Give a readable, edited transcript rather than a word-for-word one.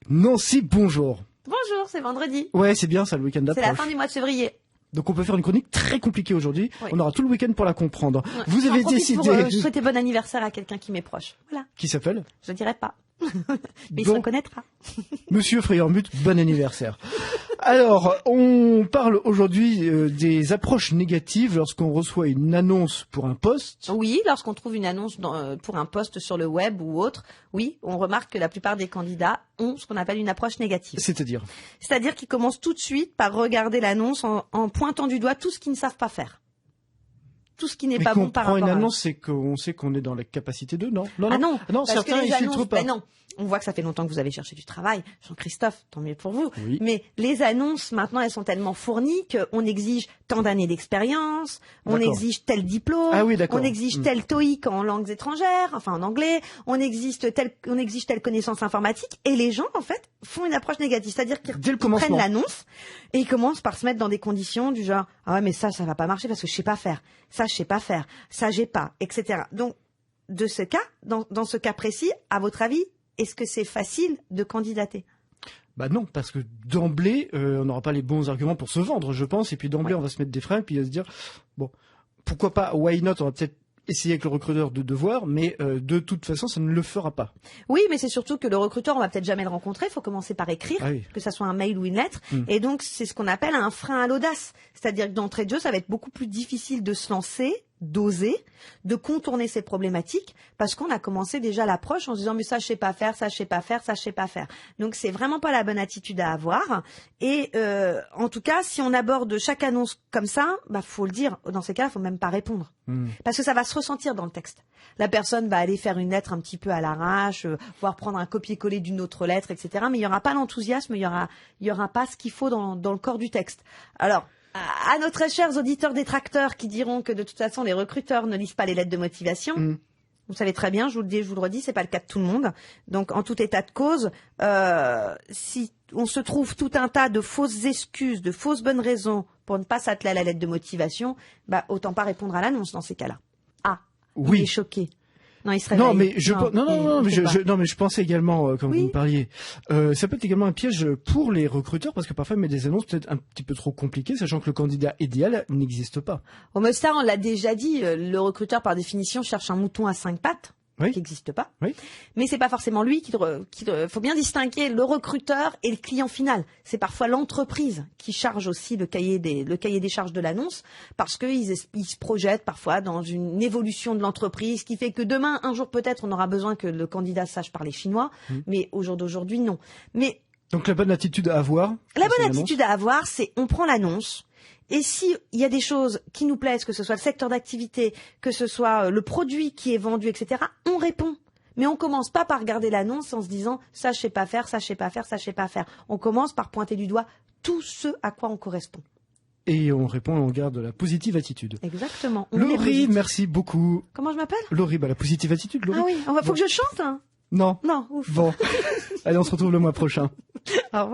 Nancy, bonjour. Bonjour, c'est vendredi. Ouais, c'est bien ça, le week-end d'approche. C'est la fin du mois de février. Donc on peut faire une chronique très compliquée aujourd'hui. Oui. On aura tout le week-end pour la comprendre. Ouais. Vous avez décidé... Pour souhaiter bon anniversaire à quelqu'un qui m'est proche. Voilà. Qui s'appelle? Je dirais pas. Mais il Bon. se reconnaîtra. Monsieur Freyermuth, bon anniversaire. Alors, on parle aujourd'hui des approches négatives lorsqu'on reçoit une annonce pour un poste. Oui, lorsqu'on trouve une annonce pour un poste sur le web ou autre, oui, on remarque que la plupart des candidats ont ce qu'on appelle une approche négative. C'est-à-dire? C'est-à-dire qu'ils commencent tout de suite par regarder l'annonce en pointant du doigt tout ce qu'ils ne savent pas faire. Tout ce qui n'est pas bon par rapport à... Quand on prend une annonce, c'est qu'on sait qu'on est dans la capacité de... Non, Ah non, parce certains que les ils filtrent annonces, pas. ben non. On voit que ça fait longtemps que vous avez cherché du travail. Jean-Christophe, tant mieux pour vous. Oui. Mais les annonces, maintenant, elles sont tellement fournies qu'on exige tant d'années d'expérience, on D'accord. exige tel diplôme, Ah oui, d'accord. on exige tel TOEIC en langues étrangères, enfin en anglais, on exige telle connaissance informatique, et les gens, en fait, font une approche négative. C'est-à-dire qu'ils Dès le prennent commencement. l'annonce et ils commencent par se mettre dans des conditions du genre, ah ouais, mais ça va pas marcher parce que je sais pas faire. Ça, je sais pas faire. Ça, j'ai pas, etc. Donc, de ce cas, dans ce cas précis, à votre avis, est-ce que c'est facile de candidater? Bah non, parce que d'emblée, on n'aura pas les bons arguments pour se vendre, je pense. Et puis d'emblée, on va se mettre des freins, puis il va se dire, bon, pourquoi pas, why not? On va peut-être essayer avec le recruteur de voir, mais de toute façon, ça ne le fera pas. Oui, mais c'est surtout que le recruteur, on va peut-être jamais le rencontrer. Il faut commencer par écrire, Ah oui. que ça soit un mail ou une lettre. Et donc, c'est ce qu'on appelle un frein à l'audace. C'est-à-dire que d'entrée de jeu, ça va être beaucoup plus difficile de se lancer, d'oser, de contourner ces problématiques, parce qu'on a commencé déjà l'approche en se disant mais ça je sais pas faire, ça je sais pas faire, ça je sais pas faire. Donc c'est vraiment pas la bonne attitude à avoir. Et en tout cas, si on aborde chaque annonce comme ça, bah faut le dire. Dans ces cas, faut même pas répondre, parce que ça va se ressentir dans le texte. La personne va aller faire une lettre un petit peu à l'arrache, voire prendre un copier-coller d'une autre lettre, etc. Mais il y aura pas l'enthousiasme, il y aura pas ce qu'il faut dans le corps du texte. Alors, à nos très chers auditeurs détracteurs qui diront que de toute façon les recruteurs ne lisent pas les lettres de motivation, vous savez très bien, je vous le dis, je vous le redis, c'est pas le cas de tout le monde. Donc en tout état de cause, si on se trouve tout un tas de fausses excuses, de fausses bonnes raisons pour ne pas s'atteler à la lettre de motivation, bah autant pas répondre à l'annonce dans ces cas-là. Ah, Oui. il est choqué. Non, il se réveille. Non, mais je pensais également, comme Oui. vous me parliez, ça peut être également un piège pour les recruteurs, parce que parfois ils mettent des annonces peut-être un petit peu trop compliquées, sachant que le candidat idéal n'existe pas. Au Mustard, on l'a déjà dit, le recruteur par définition cherche un mouton à 5 pattes. Oui. Qui n'existe pas. Oui. Mais c'est pas forcément lui faut bien distinguer le recruteur et le client final. C'est parfois l'entreprise qui charge aussi le cahier des charges de l'annonce, parce qu'ils se projettent parfois dans une évolution de l'entreprise qui fait que demain, un jour peut-être, on aura besoin que le candidat sache parler chinois, mais au jour d'aujourd'hui, non. Mais Donc la bonne attitude à avoir. la bonne attitude à avoir, c'est on prend l'annonce. Et si il y a des choses qui nous plaisent, que ce soit le secteur d'activité, que ce soit le produit qui est vendu, etc., on répond. Mais on commence pas par regarder l'annonce en se disant ça je sais pas faire, ça je sais pas faire, ça je sais pas faire. On commence par pointer du doigt tout ce à quoi on correspond. Et on répond, on garde la positive attitude. Exactement. On est Laurie, positif. merci beaucoup. Comment je m'appelle? Laurie, bah la positive attitude, Laurie. Ah oui, faut que je chante, hein? Non. Non, ouf. Bon. Allez, on se retrouve le mois prochain. Au revoir.